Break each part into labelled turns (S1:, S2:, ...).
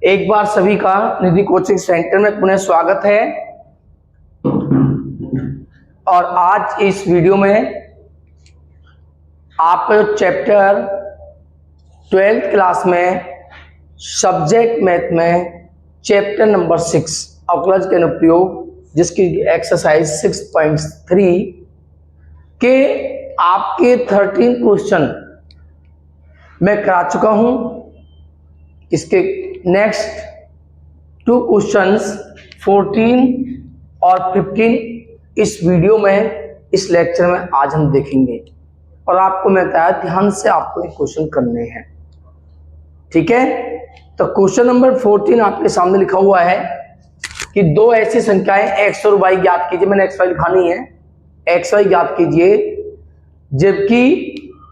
S1: एक बार सभी का निधि कोचिंग सेंटर में पुनः स्वागत है। और आज इस वीडियो में आपका जो चैप्टर 12th क्लास में सब्जेक्ट मैथ में चैप्टर नंबर 6 अवकलज के अनुप्रयोग, जिसकी एक्सरसाइज 6.3 के आपके 13 क्वेश्चन मैं करा चुका हूं। इसके नेक्स्ट 2 क्वेश्चंस 14 और 15 इस वीडियो में, इस लेक्चर में आज हम देखेंगे। और आपको मैं बताया ध्यान से आपको ये क्वेश्चन करने हैं, ठीक है। तो क्वेश्चन नंबर 14 आपके सामने लिखा हुआ है कि दो ऐसी संख्याएं x और y ज्ञात कीजिए। मैंने x y लिखा नहीं है, x y ज्ञात कीजिए जबकि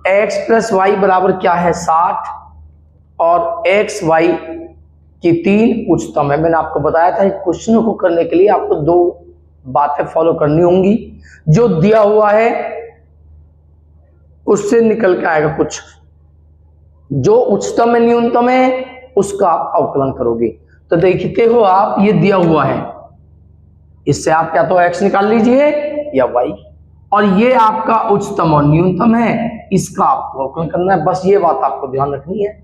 S1: x प्लस y बराबर क्या है 60 और x y की 3 उच्चतम है। मैंने आपको बताया था क्वेश्चनों को करने के लिए आपको 2 बातें फॉलो करनी होंगी। जो दिया हुआ है उससे निकल के आएगा कुछ, जो उच्चतम है न्यूनतम है उसका आप अवकलन करोगे। तो देखते हो आप, ये दिया हुआ है, इससे आप या तो x निकाल लीजिए या y, और ये आपका उच्चतम और न्यूनतम है, इसका आपको अवकलन करना है। बस ये बात आपको ध्यान रखनी है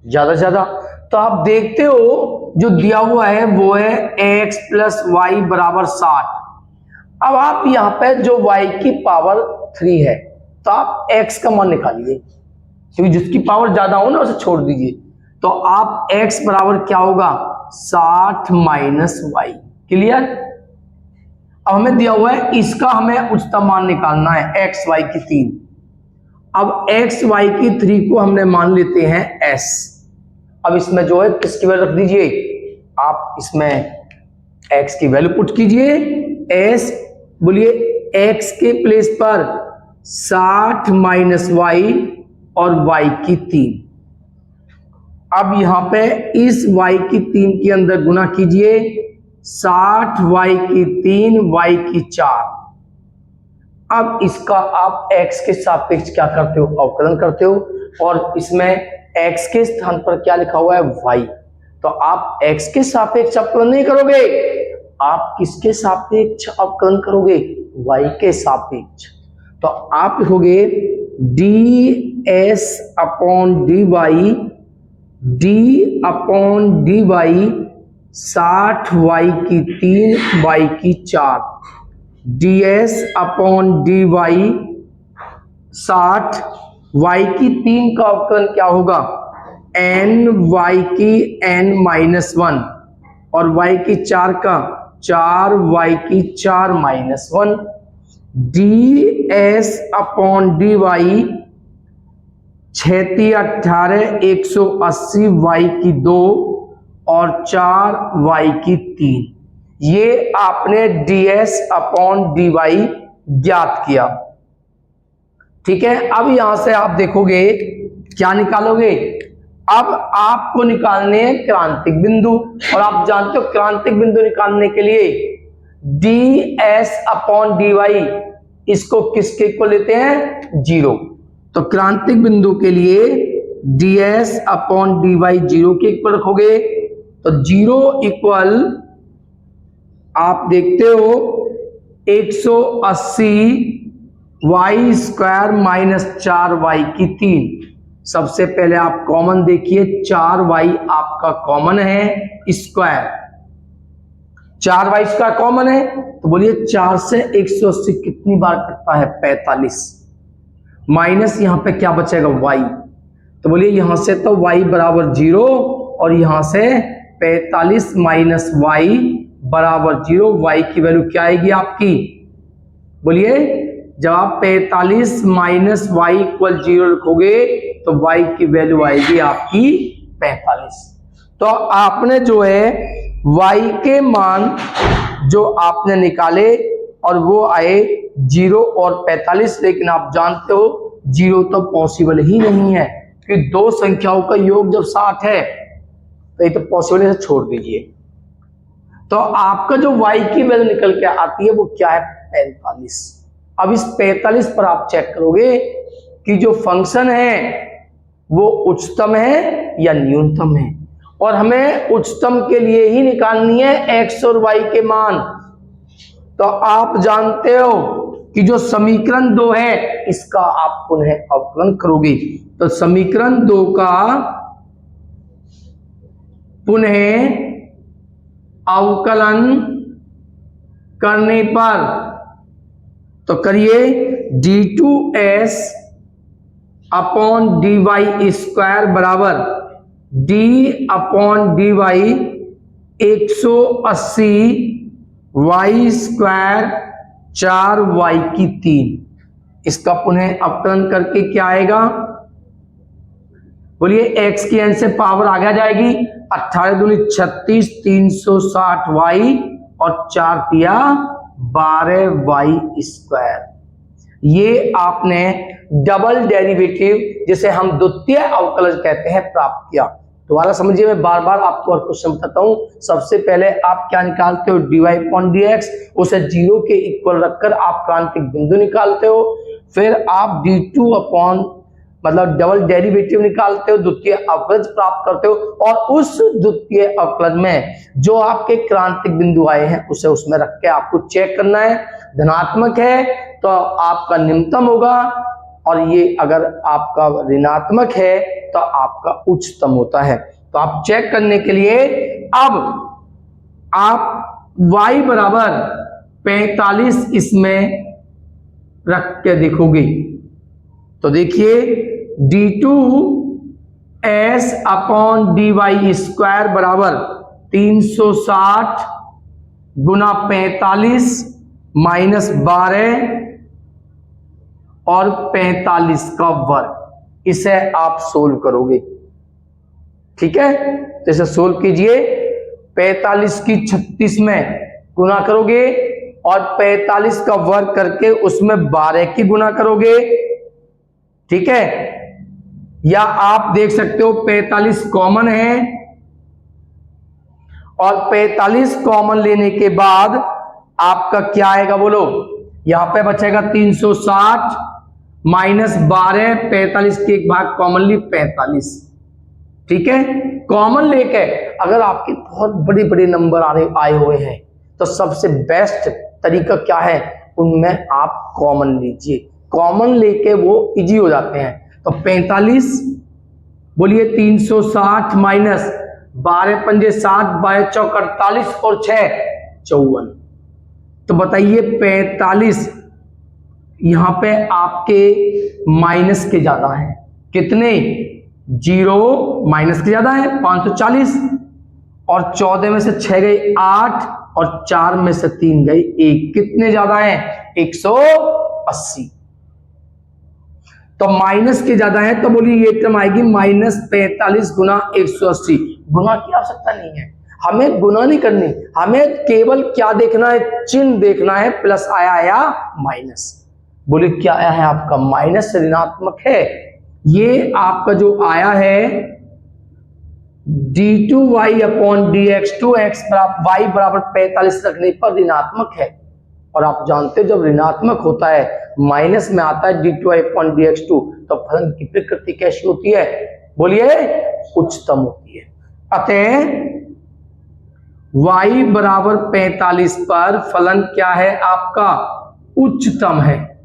S1: ज्यादा से ज्यादा। तो आप देखते हो जो दिया हुआ है वो है x प्लस वाई बराबर 60। अब आप यहाँ पे जो y की पावर 3 है तो आप x का मान निकालिए, क्योंकि जिसकी पावर ज्यादा हो ना उसे छोड़ दीजिए। तो आप x बराबर क्या होगा 60 माइनस वाई। क्लियर। अब हमें दिया हुआ है इसका हमें उच्चतम मान निकालना है x y की 3। अब x y की 3 को हमने मान लेते हैं s। अब इसमें जो है किसकी वैल्यू रख दीजिए आप, इसमें x की वैल्यू पुट कीजिए। s बोलिए x के प्लेस पर 60 माइनस वाई और y की 3। अब यहां पे इस y की 3 के अंदर गुना कीजिए, 60 y की 3 y की 4। अब इसका आप x के सापेक्ष क्या करते हो, अवकलन करते हो। और इसमें x के स्थान पर क्या लिखा हुआ है y। तो आप x के सापेक्ष अवकलन नहीं करोगे, आप किसके सापेक्ष अवकलन करोगे, y के सापेक्ष। तो आप लिखोगे ds upon dy, d upon dy 60 y की 3 y की 4, ds अपॉन dy 60 y की 3 का अवकलन क्या होगा n y की n माइनस 1 और y की 4 का 4 y की 4 minus 1, ds upon dy 6 18 180 y की 2 और 4 y की 3। ये आपने ds अपॉन dy ज्ञात किया, ठीक है। अब यहां से आप देखोगे क्या निकालोगे। अब आपको निकालने हैं क्रांतिक बिंदु, और आप जानते हो क्रांतिक बिंदु निकालने के लिए ds अपॉन dy इसको किसके इक्वल लेते हैं 0। तो क्रांतिक बिंदु के लिए ds अपॉन dy 0 के इक्वल रखोगे। तो 0 इक्वल आप देखते हो 180 वाई स्क्वायर माइनस 4 वाई की 3। सबसे पहले आप कॉमन देखिए, 4 वाई आपका कॉमन है स्क्वायर, 4 वाई स्क्वायर कॉमन है। तो बोलिए 4 से 180 कितनी बार कटता है 45, माइनस यहां पे क्या बचेगा y। तो बोलिए यहां से तो y बराबर 0 और यहां से 45 माइनस y बराबर 0। y की वैल्यू क्या आएगी आपकी, बोलिए जब आप 45 माइनस वाई इक्वल 0 लिखोगे तो y की वैल्यू आएगी आपकी 45। तो आपने जो है y के मान जो आपने निकाले और वो आए 0 और 45। लेकिन आप जानते हो 0 तो पॉसिबल ही नहीं है, क्योंकि 2 संख्याओं का योग जब 60 है तो ये तो पॉसिबल है, छोड़ दीजिए। तो आपका जो y की वैल्यू निकल के आती है वो क्या है 45। अब इस 45 पर आप चेक करोगे कि जो फंक्शन है वो उच्चतम है या न्यूनतम है। और हमें उच्चतम के लिए ही निकालनी है x और y के मान। तो आप जानते हो कि जो समीकरण 2 है इसका आप पुनः अवकलन करोगे। तो समीकरण 2 का पुनः अवकलन करने पर तो करिए d2s अपॉन dy स्क्वायर बराबर d upon dy 180 y square 4y की 3। इसका पुनः अवकलन करके क्या आएगा, बोलिए। x की n से पावर आगे जाएगी, 18 दूनी 36, 360y और 4 तिया 12y स्क्वायर। ये आपने डबल डेरिवेटिव जिसे हम द्वितीय अवकलज कहते हैं प्राप्त किया। दोबारा समझिए, मैं बार बार आपको और क्वेश्चन बताता हूं। सबसे पहले आप क्या निकालते हो, dy अपॉन dx, उसे 0 के इक्वल रखकर आप क्रांतिक बिंदु निकालते हो। फिर आप d2 अपॉन मतलब डबल डेरिवेटिव निकालते हो, द्वितीय अवकलज प्राप्त करते हो, और उस द्वितीय अवकलज में जो आपके क्रांतिक बिंदु आए हैं उसे उसमें रख के आपको चेक करना है। धनात्मक है तो आपका निम्नतम होगा, और ये अगर आपका ऋणात्मक है तो आपका उच्चतम होता है। तो आप चेक करने के लिए अब आप y बराबर 45 इसमें रख के देखोगे। तो देखिए d2s अपॉन dy स्क्वायर बराबर 360 गुना 45 माइनस 12 और 45 का वर्ग। इसे आप सोल्व करोगे, ठीक है। तो इसे सोल्व कीजिए। 45 की 36 में गुना करोगे और 45 का वर्ग करके उसमें 12 की गुना करोगे, ठीक है। या आप देख सकते हो 45 कॉमन है, और 45 कॉमन लेने के बाद आपका क्या आएगा बोलो, यहां पे बचेगा 360 माइनस 12, 45 के एक भाग कॉमन ली 45, ठीक है। कॉमन लेके अगर आपके बहुत बड़े बड़े नंबर आए हुए हैं तो सबसे बेस्ट तरीका क्या है, उनमें आप कॉमन लीजिए। कॉमन लेके वो इजी हो जाते हैं। तो 45 बोलिए 360 माइनस 12 पंजे 7, 12 चौक 48 और 6 54। तो बताइए 45 यहां पे आपके माइनस के ज्यादा है, कितने, 0 माइनस के ज्यादा है 540, और 14 में से 6 गई 8 और 4 में से 3 गई 1, कितने ज्यादा है 180। तो माइनस के ज्यादा है तो बोलिए ये टर्म आएगी माइनस 45 गुना 180। गुना की आवश्यकता नहीं है, हमें गुना नहीं करनी, हमें केवल क्या देखना है, चिन्ह देखना है, प्लस आया या माइनस। बोले क्या आया है आपका, माइनस ऋणात्मक है। ये आपका जो आया है d2y upon dx, 2x y बराबर 45 रखने पर ऋणात्मक है। और आप जानते हो जब ऋणात्मक होता है माइनस में आता है d2y अपॉन dx2, तो फलन की प्रकृति कैसी होती है, बोलिए उच्चतम होती है। अतः y बराबर 45 पर फलन क्या है आपका, उच्चतम है।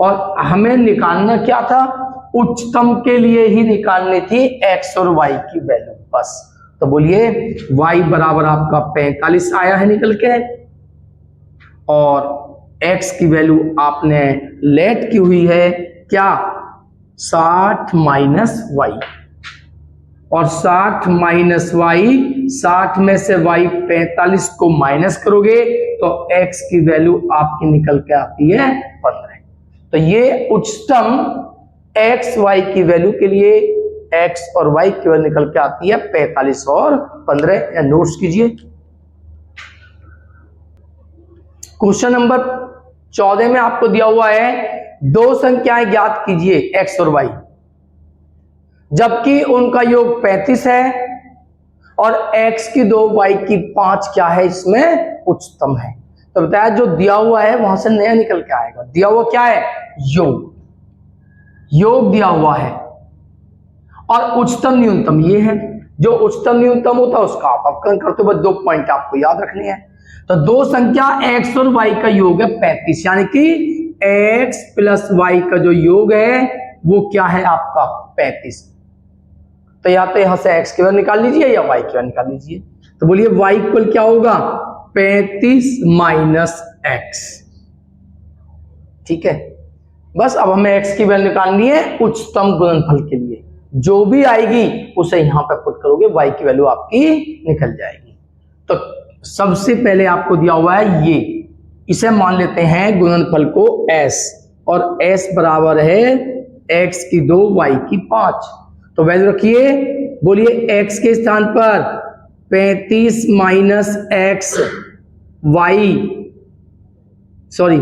S1: और हमें निकालना क्या था, उच्चतम के लिए ही निकालनी थी x और y की वैल्यू बस। तो बोलिए y बराबर आपका 45 आया है निकल के, और x की वैल्यू आपने लेट की हुई है क्या, 60 माइनस वाई, और 60 माइनस वाई, 60 में से y 45 को माइनस करोगे तो x की वैल्यू आपकी निकल के आती है 15। तो ये उच्चतम x y की वैल्यू के लिए x और y की वैल्यू निकल के आती है 45 और 15। या नोट्स कीजिए। क्वेश्चन नंबर 14 में आपको दिया हुआ है दो संख्याएं ज्ञात कीजिए x और y, जबकि उनका योग 35 है और x की 2 y की 5 क्या है, इसमें उच्चतम है। तो बताया जो दिया हुआ है वहां से नया निकल के आएगा। दिया हुआ क्या है, योग, योग दिया हुआ है। और उच्चतम न्यूनतम ये है। जो उच्चतम न्यूनतम होता है उसका आप अवकलन करते हो। बस 2 पॉइंट आपको याद रखने हैं। तो दो संख्या x और y का योग है 35, यानी कि x प्लस y का जो योग है वो क्या है आपका 35। तो या तो यहां से x की वैल्यू निकाल लीजिए या y की वैल्यू निकाल लीजिए। तो बोलिए y इक्वल क्या होगा 35 माइनस x। ठीक है, बस अब हमें x की वैल्यू निकालनी है उच्चतम गुणनफल के लिए। जो भी आएगी उसे यहां पे पुट करोगे, y की वैल्यू आपकी निकल जाएगी। तो सबसे पहले आपको दिया हुआ है ये, इसे मान लेते हैं गुणनफल को s, और s बराबर है x की 2 y की 5। तो वैल्यू रखिए, बोलिए x के स्थान पर 35 minus x, y sorry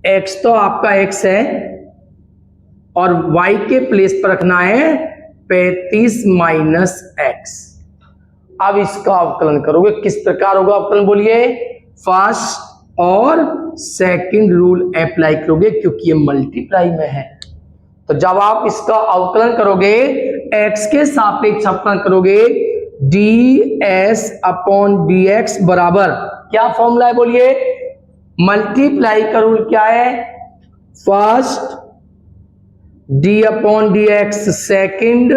S1: x तो आपका x है और y के प्लेस पर रखना है 35 माइनस x। अब इसका अवकलन करोगे, किस प्रकार होगा अवकलन बोलिए, फर्स्ट और सेकंड रूल अप्लाई करोगे क्योंकि ये मल्टीप्लाई में है। तो जब आप इसका अवकलन करोगे x के सापेक्ष अवकलन करोगे ds अपॉन dx बराबर क्या फॉर्मूला है बोलिए, मल्टीप्लाई का रूल क्या है, first d upon dx second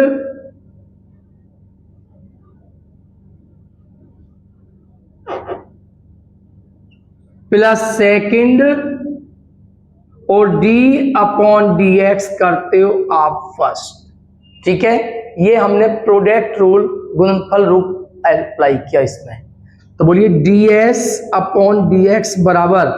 S1: plus second और d अपॉन dx करते हो आप फर्स्ट। ठीक है, ये हमने प्रोडक्ट रूल गुणनफल रूप अप्लाई किया इसमें। तो बोलिए ds अपॉन dx बराबर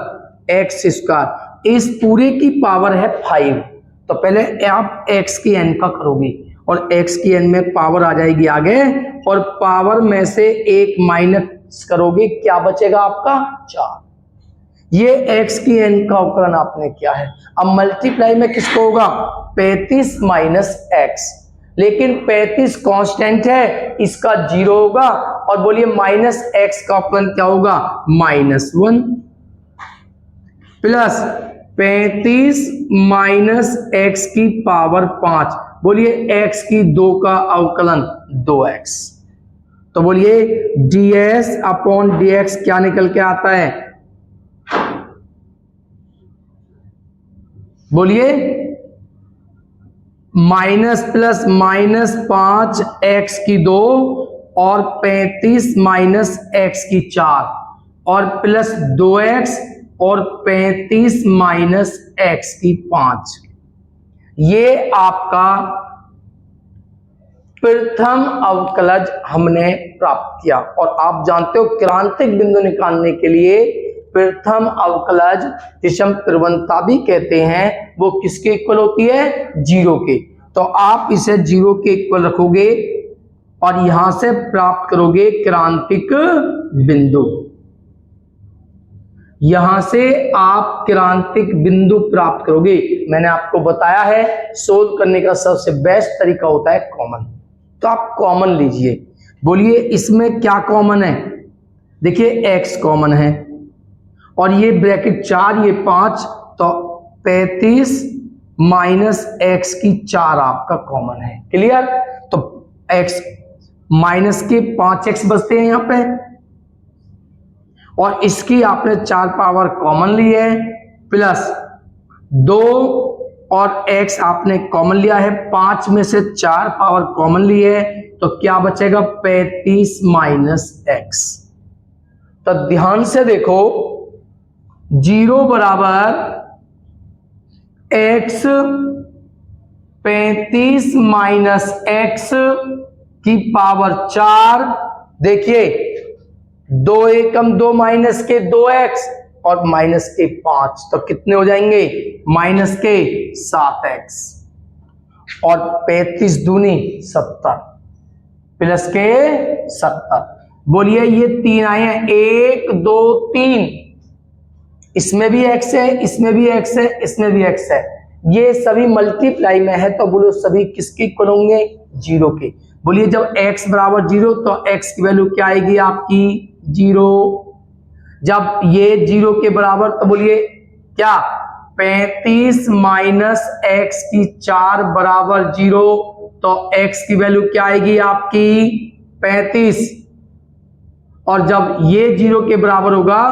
S1: x स्क्वायर, इस पूरे की पावर है 5। तो पहले आप x की n का करोगे और x की n में पावर आ जाएगी आगे, और पावर में से एक माइनस करोगे, क्या बचेगा आपका 4। ये x की n का अवकलन आपने किया है। अब मल्टीप्लाई में किसको होगा 35 माइनस x, लेकिन 35 कांस्टेंट है, इसका 0 होगा, और बोलिए माइनस x का अवकलन क्या होगा -1 प्लस 35 माइनस x की पावर 5, बोलिए x की 2 का अवकलन 2x। तो बोलिए ds अपॉन dx क्या निकल के आता है, बोलिए माइनस प्लस माइनस 5x की 2 और 35 माइनस x की 4 और प्लस 2x और 35 माइनस x की 5। ये आपका प्रथम अवकलज हमने प्राप्त किया। और आप जानते हो क्रांतिक बिंदु निकालने के लिए प्रथम अवकलज जिसे हम प्रवणता भी कहते हैं, वो किसके इक्वल होती है 0 के। तो आप इसे 0 के इक्वल रखोगे और यहां से प्राप्त करोगे क्रांतिक बिंदु। यहां से आप क्रांतिक बिंदु प्राप्त करोगे। मैंने आपको बताया है सोल्व करने का सबसे बेस्ट तरीका होता है कॉमन। तो आप कॉमन लीजिए, बोलिए इसमें क्या कॉमन है, देखिए x कॉमन है और ये ब्रैकेट 4 ये 5, तो 35 माइनस x की 4 आपका कॉमन है। क्लियर, तो x माइनस के 5x बचते हैं यहां पे, और इसकी आपने 4 पावर कॉमन ली है, प्लस 2 और x आपने कॉमन लिया है, 5 में से 4 पावर कॉमन ली है, तो क्या बचेगा 35 माइनस x। तो ध्यान से देखो 0 बराबर x 35 माइनस x की पावर 4, देखिए 2 एकम 2 माइनस के 2x और माइनस के 5, तो कितने हो जाएंगे माइनस के 7x, और 35 दूनी 70 प्लस के 70। बोलिए ये 3 आए हैं, 1 2 3, इसमें भी x है, इसमें भी x है, इसमें भी x है, ये सभी मल्टीप्लाई में है। तो बोलो सभी किसके इक्वल होंगे 0 के। बोलिए जब x बराबर 0 तो x की वैल्यू क्या आएगी आपकी 0। जब ये 0 के बराबर, तो बोलिए क्या 35 माइनस एक्स की 4 बराबर 0, तो x की वैल्यू क्या आएगी आपकी 35, और जब ये 0 के बराबर होगा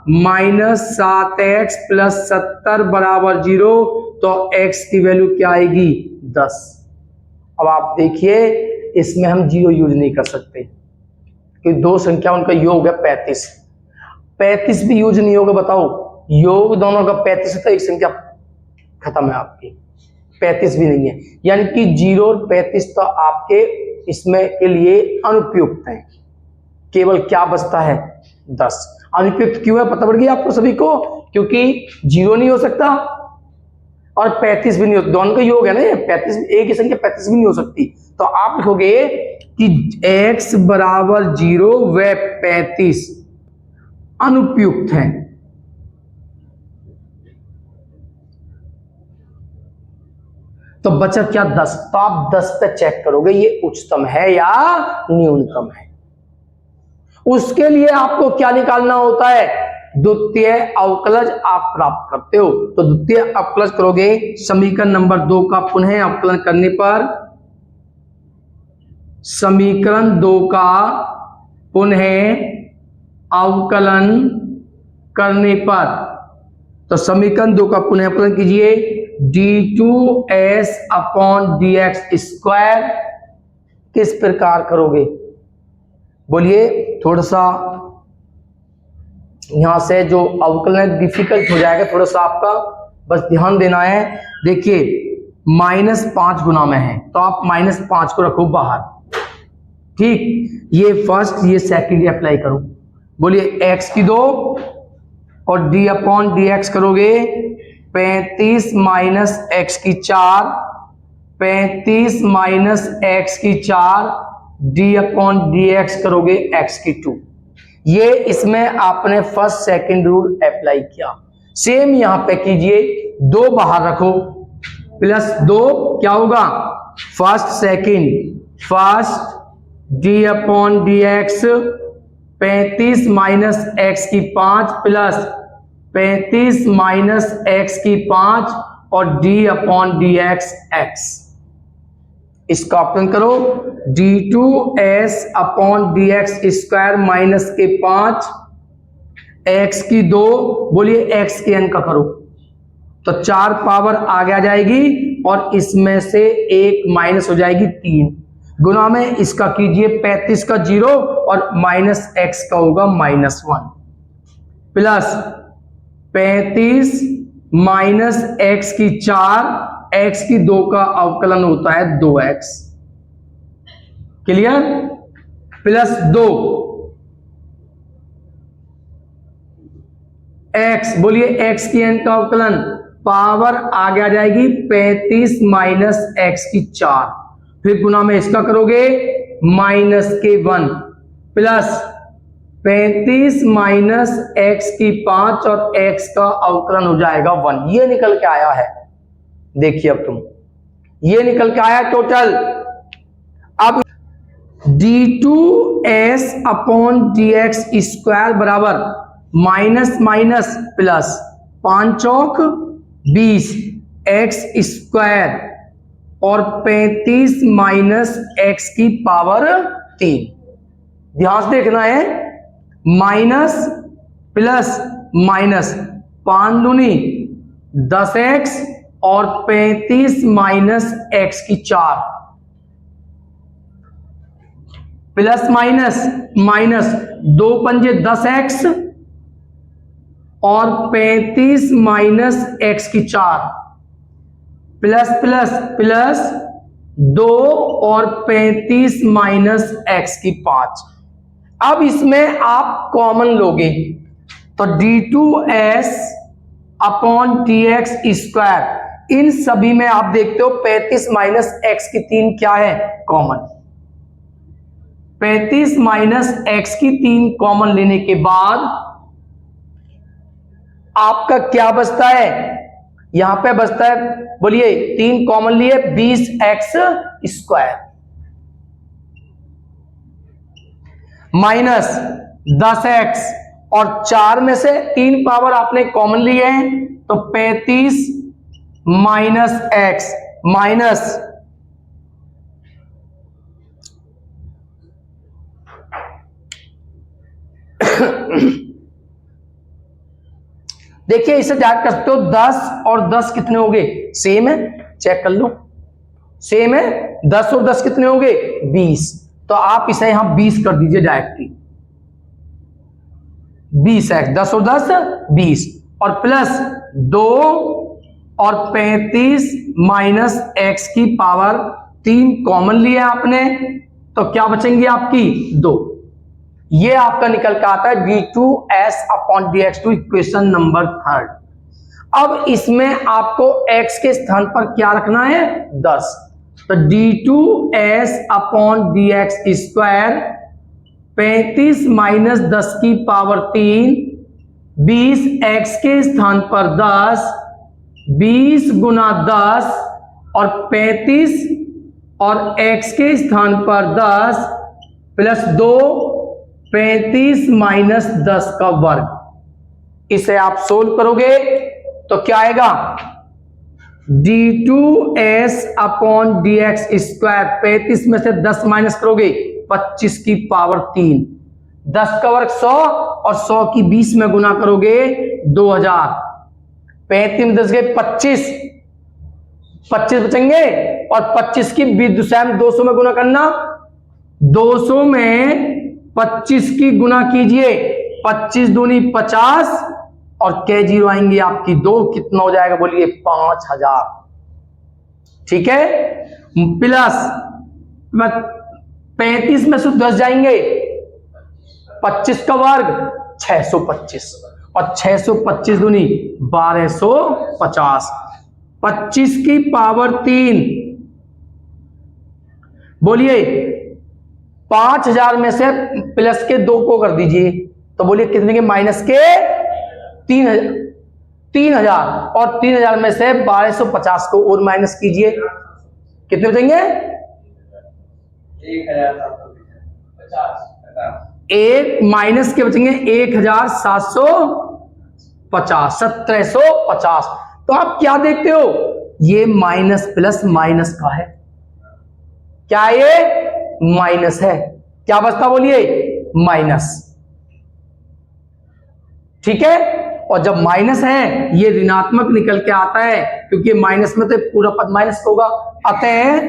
S1: -7x प्लस 70 बराबर 0, तो x की वैल्यू क्या आएगी 10। अब आप देखिए इसमें हम 0 यूज नहीं कर सकते क्योंकि दो संख्या उनका योग है 35, 35 भी यूज नहीं होगा। बताओ योग दोनों का 35 है तो एक संख्या खत्म है आपकी, 35 भी नहीं है, यानी कि 0 और 35 तो आपके इसमें के लिए अनुपयुक्त है। केवल क्या बचता है 10। अनुपयुक्त क्यों है पता पड़ गया आपको सभी को, क्योंकि 0 नहीं हो सकता और 35 भी नहीं हो, दोनों का योग है ना, 35 एक ही संख्या 35 भी नहीं हो सकती। तो आप लिखोगे कि x बराबर 0 व 35 अनुपयुक्त है। तो बचा क्या 10, तो आप 10 पे चेक करोगे ये उच्चतम है या न्यूनतम है। उसके लिए आपको क्या निकालना होता है, द्वितीय अवकलज आप प्राप्त करते हो। तो द्वितीय अवकलज करोगे, समीकरण नंबर 2 का पुनः अवकलन करने पर, समीकरण 2 का पुनः अवकलन करने पर, तो समीकरण 2 का पुनः अवकलन कीजिए, d2s अपॉन dx स्क्वायर किस प्रकार करोगे, बोलिए। थोड़ा सा यहां से जो अवकलन डिफिकल्ट हो जाएगा, थोड़ा सा आपका बस ध्यान देना है। देखिए -5 गुना में है तो आप -5 को रखो बाहर, ठीक। ये फर्स्ट ये सेकंड अप्लाई करो, बोलिए x की 2 और d अपॉन dx करोगे 35 माइनस एक्स की 4, 35 माइनस एक्स की 4 d अपॉन dx करोगे x की 2। ये इसमें आपने फर्स्ट सेकंड रूल अप्लाई किया। सेम यहां पे कीजिए, 2 बाहर रखो, प्लस 2 क्या होगा first second, first d upon dx 35 minus x की 5 प्लस 35 माइनस एक्स की 5 और d अपॉन dx x। इसका ऑप्शन करो, d2s upon dx square minus के 5 x की 2, बोलिए x के n का करो, तो 4 पावर आगे आ जाएगी और इसमें से 1 माइनस हो जाएगी 3, गुना में इसका कीजिए 35 का 0 और माइनस x का होगा -1, प्लस 35 माइनस x की 4, x की 2 का अवकलन होता है 2x, क्लियर, प्लस 2 x, बोलिए x की n का अवकलन, पावर आगे आ जाएगी 35 माइनस x की 4, फिर गुना में इसका करोगे माइनस के 1, प्लस 35 माइनस x की 5 और x का अवकलन हो जाएगा 1। ये निकल के आया है, देखिए अब तुम, ये निकल के आया टोटल। अब d2s अपॉन dx स्क्वायर बराबर माइनस माइनस प्लस 5 चौक 20 x स्क्वायर और 35 माइनस x की पावर 3। ध्यान से देखना है, माइनस प्लस माइनस 5 दूनी 10x और 35 माइनस x की 4, प्लस माइनस माइनस 2 पंजे 10x और 35 माइनस x की 4, प्लस प्लस प्लस 2 और 35 माइनस x की 5। अब इसमें आप कॉमन लोगे तो d2s अपॉन dx स्क्वायर, इन सभी में आप देखते हो 35 माइनस एक्स की 3 क्या है कॉमन, 35 माइनस एक्स की 3 कॉमन लेने के बाद आपका क्या बचता है, यहां पे बचता है, बोलिए 3 कॉमन लिए 20x स्क्वायर माइनस 10x और 4 में से 3 पावर आपने कॉमन लिए हैं तो 35 माइनस एक्स माइनस देखिए इसे डायरेक्ट कर सकते हो 10 और 10 कितने हो गए, सेम है, चेक कर लो, सेम है, 10 और 10 कितने हो गए 20, तो आप इसे यहां 20 कर दीजिए डायरेक्टली, 20 एक्स, 10 और 10 20 और प्लस 2 और 35 माइनस एक्स की पावर 3 कॉमन लिया आपने, तो क्या बचेंगे आपकी 2। ये आपका निकल के आता है d2s/dx2 इक्वेशन नंबर 3। अब इसमें आपको x के स्थान पर क्या रखना है 10, तो d2s/dx2 35 माइनस 10 की पावर 3 20 x के स्थान पर 10 20 गुना 10 और 35 और x के स्थान पर 10 प्लस 2 35 माइनस 10 का वर्ग। इसे आप सोल्व करोगे तो क्या आएगा d2s/dx2 35 में से 10 माइनस करोगे 25 की पावर 3, 10 का वर्ग 100 और 100 की 20 में गुना करोगे 2000, 35 में 10 गए 25 बचेंगे और 25 की 20 200 में गुना करना, 200 में 25 की गुना कीजिए, 25 दूनी 50 और के जीरो आएंगे आपकी 2, कितना हो जाएगा बोलिए 5000, ठीक है। प्लस 35 में से 10 जाएंगे 25 का वर्ग 625 और 625 दूनी 1250, 25 की पावर 3 बोलिए 5000 में से प्लस के 2 को कर दीजिए, तो बोलिए कितने के माइनस के 3000 और 3000 में से 1250 को और माइनस कीजिए, कितने बचेंगे 1 माइनस के बचेंगे 1750, 1750। तो आप क्या देखते हो ये माइनस प्लस माइनस का है, क्या ये माइनस है, क्या बचता बोलिए माइनस, ठीक है। और जब माइनस है ये ऋणात्मक निकल के आता है क्योंकि माइनस में तो पूरा पद माइनस होगा, अतः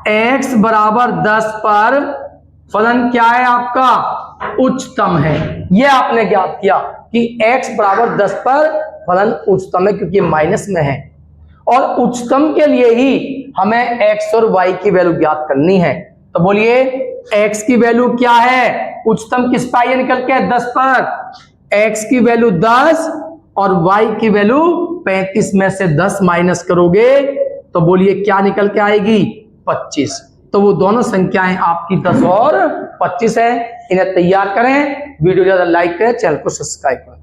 S1: x बराबर 10 पर फलन क्या है आपका उच्चतम है। ये आपने ज्ञात किया कि x बराबर 10 पर फलन उच्चतम है क्योंकि माइनस में है, और उच्चतम के लिए ही हमें x और y की वैल्यू ज्ञात करनी है। तो बोलिए x की वैल्यू क्या है, उच्चतम किस पर ये निकल के 10 पर, x की वैल्यू 10 और y की वैल्यू 35 में से 10 माइनस करोगे तो बोलिए क्या निकल के आएगी 25। तो वो दोनों संख्याएं आपकी 10 और 25 है। इन्हें तैयार करें, वीडियो ज्यादा लाइक करें, चैनल को सब्सक्राइब करें।